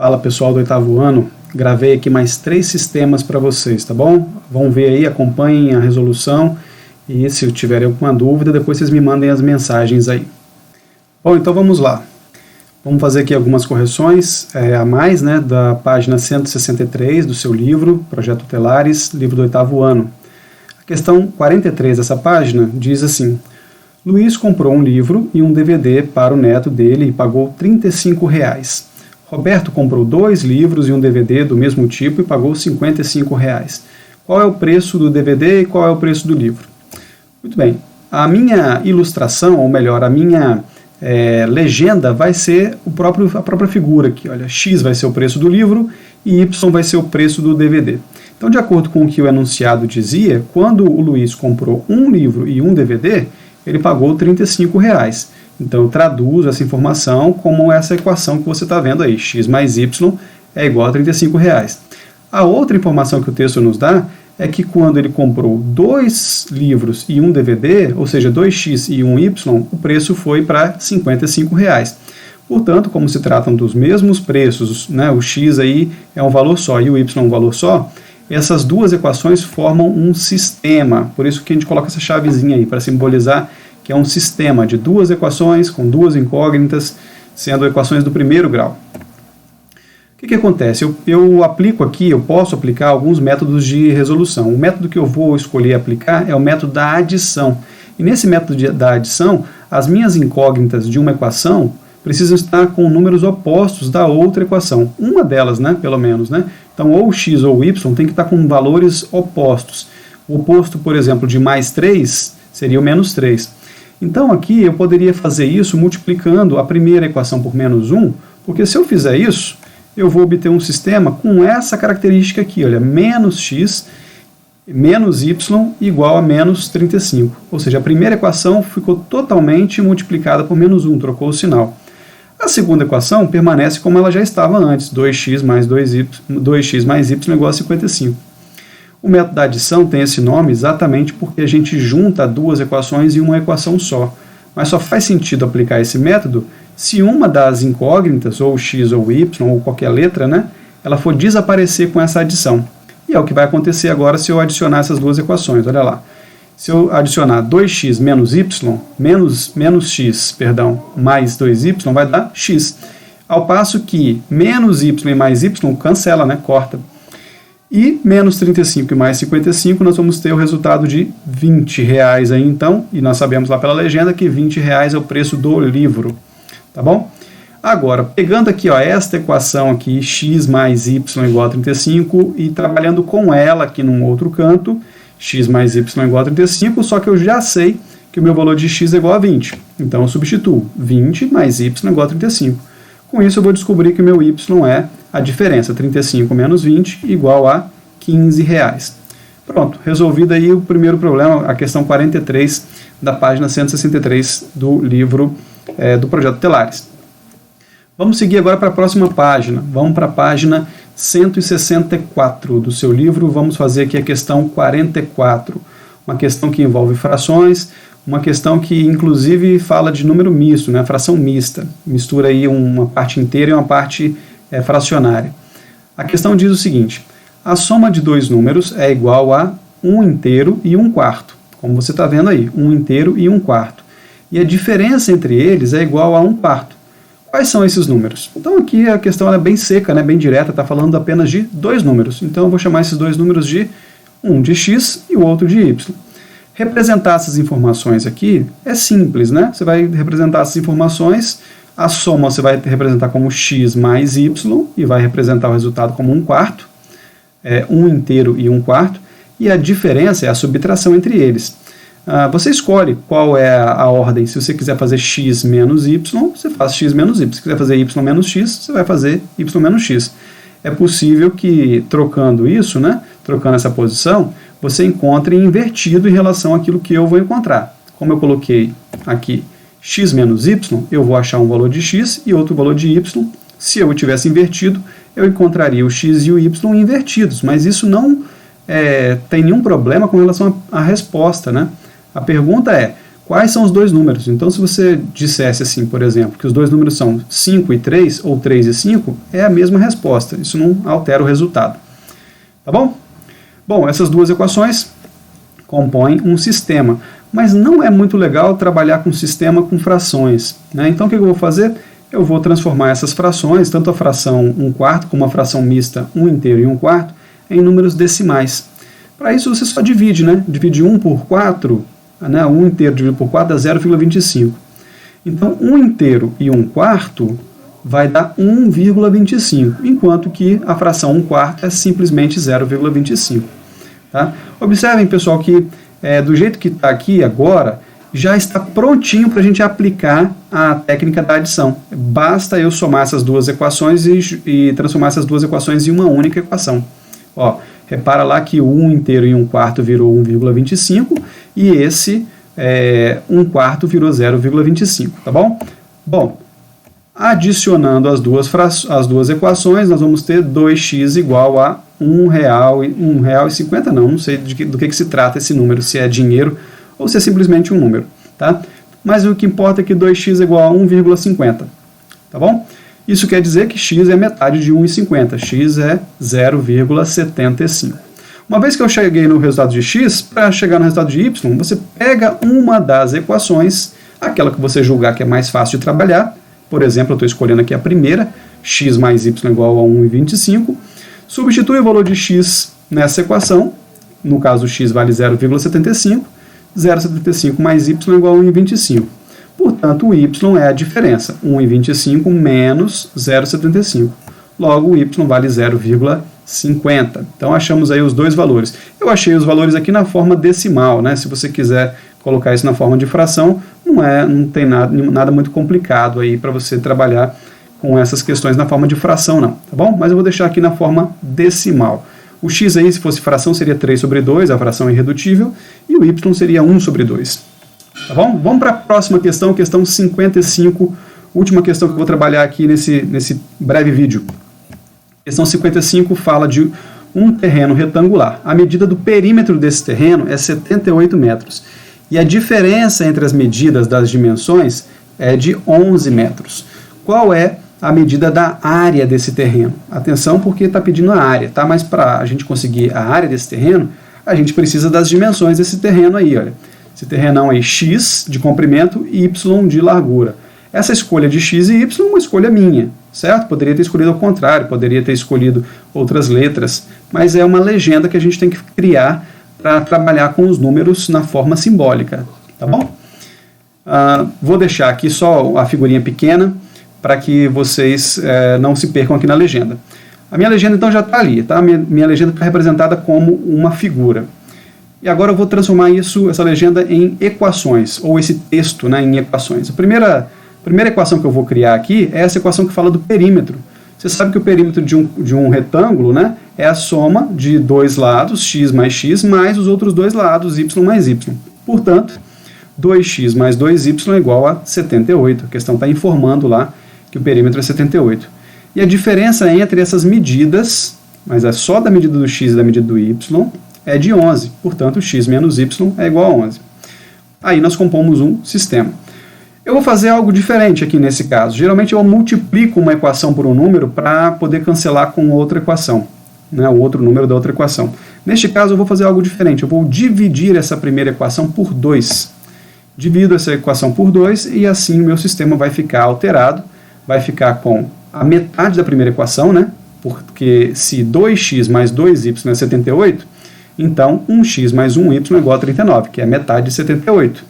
Fala pessoal do oitavo ano, gravei aqui mais 3 sistemas para vocês, tá bom? Vão ver aí, acompanhem a resolução e se tiverem alguma dúvida, depois vocês me mandem as mensagens aí. Bom, então vamos lá. Vamos fazer aqui algumas correções a mais, né, da página 163 do seu livro, Projeto Tutelares, livro do oitavo ano. A questão 43 dessa página diz assim: Luiz comprou um livro e um DVD para o neto dele e pagou R$ 35. Roberto comprou 2 livros e um DVD do mesmo tipo e pagou R$ 55. Qual é o preço do DVD e qual é o preço do livro? Muito bem, a minha ilustração, ou melhor, a minha legenda vai ser a própria figura aqui. Olha, X vai ser o preço do livro e Y vai ser o preço do DVD. Então, de acordo com o que o enunciado dizia, quando o Luiz comprou um livro e um DVD, ele pagou R$ 35. Então, eu traduzo essa informação como essa equação que você está vendo aí, x mais y é igual a R$ 35. A outra informação que o texto nos dá é que quando ele comprou 2 livros e um DVD, ou seja, 2x e 1y, o preço foi para R$ 55. Portanto, como se tratam dos mesmos preços, né, o x aí é um valor só e o y é um valor só, essas duas equações formam um sistema. Por isso que a gente coloca essa chavezinha aí, para simbolizar que é um sistema de 2 equações com 2 incógnitas, sendo equações do primeiro grau. O que acontece? Eu aplico aqui, eu posso aplicar alguns métodos de resolução. O método que eu vou escolher aplicar é o método da adição. E nesse método da adição, as minhas incógnitas de uma equação precisam estar com números opostos da outra equação. Uma delas, né, pelo menos, né? Então, ou x ou y tem que estar com valores opostos. O oposto, por exemplo, de mais 3 seria o menos 3. Então, aqui eu poderia fazer isso multiplicando a primeira equação por menos 1, porque se eu fizer isso, eu vou obter um sistema com essa característica aqui, olha, menos x menos y igual a menos 35. Ou seja, a primeira equação ficou totalmente multiplicada por menos 1, trocou o sinal. A segunda equação permanece como ela já estava antes, 2x mais 2x mais y igual a 55. O método da adição tem esse nome exatamente porque a gente junta 2 equações em uma equação só. Mas só faz sentido aplicar esse método se uma das incógnitas, ou x ou y, ou qualquer letra, né, ela for desaparecer com essa adição. E é o que vai acontecer agora se eu adicionar essas 2 equações. Olha lá. Se eu adicionar 2x menos y, menos x, mais 2y, vai dar x. Ao passo que menos y e mais y cancela, né, corta. E menos 35 e mais 55, nós vamos ter o resultado de R$ 20 aí, então, e nós sabemos lá pela legenda que R$ 20 é o preço do livro, tá bom? Agora, pegando aqui, ó, esta equação aqui, x mais y igual a 35, e trabalhando com ela aqui num outro canto, x mais y igual a 35, só que eu já sei que o meu valor de x é igual a 20, então eu substituo 20 mais y igual a 35. Com isso eu vou descobrir que o meu y é a diferença, 35 menos 20 igual a R$ 15. Pronto, resolvido aí o primeiro problema, a questão 43 da página 163 do livro do Projeto Tutelares. Vamos seguir agora para a próxima página, vamos para a página 164 do seu livro, vamos fazer aqui a questão 44, uma questão que envolve frações, uma questão que inclusive fala de número misto, né, fração mista, mistura aí uma parte inteira e uma parte fracionária. A questão diz o seguinte: a soma de 2 números é igual a 1 inteiro e 1 quarto, como você está vendo aí, 1 inteiro e 1 quarto, e a diferença entre eles é igual a 1 quarto. Quais são esses números? Então aqui a questão é bem seca, né, bem direta, está falando apenas de 2 números, então eu vou chamar esses 2 números de um de x e o outro de y. Representar essas informações aqui é simples, né? Você vai representar essas informações, a soma você vai representar como x mais y e vai representar o resultado como 1 quarto, 1 inteiro e 1 quarto, e a diferença é a subtração entre eles. Você escolhe qual é a ordem. Se você quiser fazer x menos y, você faz x menos y. Se quiser fazer y menos x, você vai fazer y menos x. É possível que trocando isso, né, trocando essa posição, você encontre invertido em relação àquilo que eu vou encontrar. Como eu coloquei aqui x menos y, eu vou achar um valor de x e outro valor de y. Se eu tivesse invertido, eu encontraria o x e o y invertidos, mas isso não tem nenhum problema com relação à resposta, né? A pergunta é, quais são os dois números. Então, se você dissesse assim, por exemplo, que os dois números são 5 e 3, ou 3 e 5, é a mesma resposta. Isso não altera o resultado. Tá bom? Bom, essas duas equações compõem um sistema. Mas não é muito legal trabalhar com sistema com frações, né? Então, o que eu vou fazer? Eu vou transformar essas frações, tanto a fração 1/4 como a fração mista 1 inteiro e 1/4, em números decimais. Para isso, você só divide, né? Divide 1 por 4, né? 1 inteiro dividido por 4 dá 0,25. Então, 1 inteiro e 1/4 vai dar 1,25, enquanto que a fração 1/4 é simplesmente 0,25. Tá? Observem, pessoal, que do jeito que está aqui agora, já está prontinho para a gente aplicar a técnica da adição. Basta eu somar essas duas equações e transformar essas duas equações em uma única equação. Ó, repara lá que o 1 inteiro e 1/4 virou 1,25 e esse 1/4 virou 0,25, tá bom? Bom, adicionando as duas equações, nós vamos ter 2x igual a R$1,50, não sei do que se trata esse número, se é dinheiro ou se é simplesmente um número, tá? Mas o que importa é que 2x é igual a 1,50, tá bom? Isso quer dizer que x é metade de 1,50, x é 0,75. Uma vez que eu cheguei no resultado de x, para chegar no resultado de y, você pega uma das equações, aquela que você julgar que é mais fácil de trabalhar, por exemplo, eu estou escolhendo aqui a primeira, x mais y igual a 1,25, substitui o valor de x nessa equação, no caso x vale 0,75, 0,75 mais y igual a 1,25. Portanto, o y é a diferença, 1,25 menos 0,75. Logo, o y vale 0,50. Então, achamos aí os dois valores. Eu achei os valores aqui na forma decimal, né? Se você quiser colocar isso na forma de fração, não tem nada muito complicado aí para você trabalhar com essas questões na forma de fração, não, tá bom? Mas eu vou deixar aqui na forma decimal. O x aí, se fosse fração, seria 3/2, a fração é irredutível, e o y seria 1/2. Tá bom? Vamos para a próxima questão, questão 55, última questão que eu vou trabalhar aqui nesse breve vídeo. Questão 55 fala de um terreno retangular. A medida do perímetro desse terreno é 78 metros. E a diferença entre as medidas das dimensões é de 11 metros. Qual é a medida da área desse terreno? Atenção, porque está pedindo a área, tá? Mas para a gente conseguir a área desse terreno, a gente precisa das dimensões desse terreno aí, olha. Esse terrenão aí, x de comprimento e y de largura. Essa escolha de x e y é uma escolha minha, certo? Poderia ter escolhido ao contrário, poderia ter escolhido outras letras, mas é uma legenda que a gente tem que criar para trabalhar com os números na forma simbólica, tá bom? Vou deixar aqui só a figurinha pequena para que vocês não se percam aqui na legenda. A minha legenda então já está ali, tá? Minha legenda está representada como uma figura. E agora eu vou transformar essa legenda em equações, ou esse texto, né, em equações. A primeira equação que eu vou criar aqui é essa equação que fala do perímetro. Você sabe que o perímetro de um retângulo, né, é a soma de dois lados, x mais os outros dois lados, y mais y. Portanto, 2x mais 2y é igual a 78. A questão está informando lá que o perímetro é 78. E a diferença entre essas medidas, mas é só da medida do x e da medida do y, é de 11. Portanto, x menos y é igual a 11. Aí nós compomos um sistema. Eu vou fazer algo diferente aqui nesse caso. Geralmente eu multiplico uma equação por um número para poder cancelar com outra equação, né, o outro número da outra equação. Neste caso eu vou fazer algo diferente. Eu vou dividir essa primeira equação por 2. Divido essa equação por 2 e assim o meu sistema vai ficar alterado. Vai ficar com a metade da primeira equação, né? Porque se 2x mais 2y é 78, então 1x mais 1y é igual a 39, que é a metade de 78.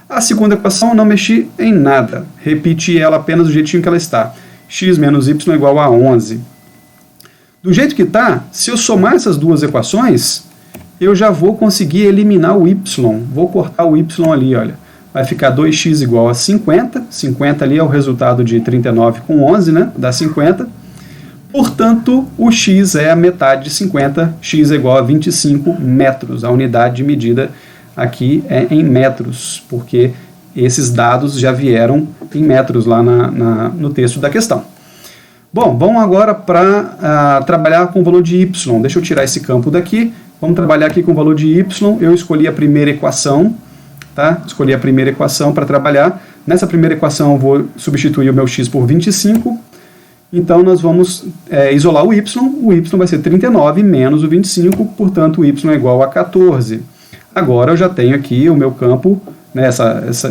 A segunda equação não mexi em nada. Repeti ela apenas do jeitinho que ela está. X menos y é igual a 11. Do jeito que está, se eu somar essas duas equações, eu já vou conseguir eliminar o y. Vou cortar o y ali, olha. Vai ficar 2x igual a 50. 50 ali é o resultado de 39 com 11, né? Dá 50. Portanto, o x é a metade de 50. X é igual a 25 metros. A unidade de medida aqui é em metros, porque esses dados já vieram em metros lá no texto da questão. Bom, vamos agora para trabalhar com o valor de y. Deixa eu tirar esse campo daqui. Vamos trabalhar aqui com o valor de y. Eu escolhi a primeira equação tá? Escolhi a primeira equação para trabalhar. Nessa primeira equação eu vou substituir o meu x por 25, então nós vamos isolar o y vai ser 39 menos o 25, portanto o y é igual a 14. Agora eu já tenho aqui o meu campo, né,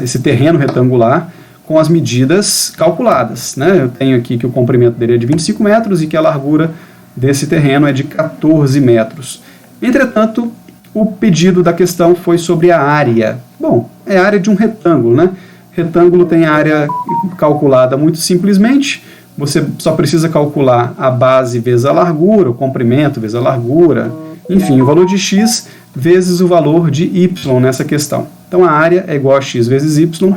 esse terreno retangular, com as medidas calculadas, né? Eu tenho aqui que o comprimento dele é de 25 metros e que a largura desse terreno é de 14 metros. Entretanto, o pedido da questão foi sobre a área. Bom, é a área de um retângulo, né? Retângulo tem área calculada muito simplesmente. Você só precisa calcular a base vezes a largura, o comprimento vezes a largura, enfim, o valor de x vezes o valor de y nessa questão. Então a área é igual a x vezes y.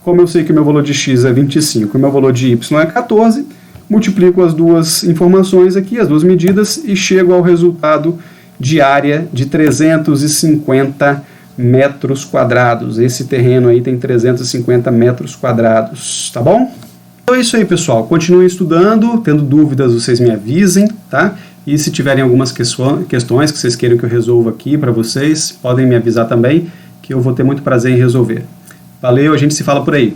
Como eu sei que o meu valor de x é 25 e o meu valor de y é 14, multiplico as duas informações aqui, as duas medidas, e chego ao resultado de área de 350 metros quadrados. Esse terreno aí tem 350 metros quadrados, tá bom? Então é isso aí, pessoal. Continuem estudando, tendo dúvidas vocês me avisem, tá? E se tiverem algumas questões que vocês queiram que eu resolva aqui para vocês, podem me avisar também, que eu vou ter muito prazer em resolver. Valeu, a gente se fala por aí.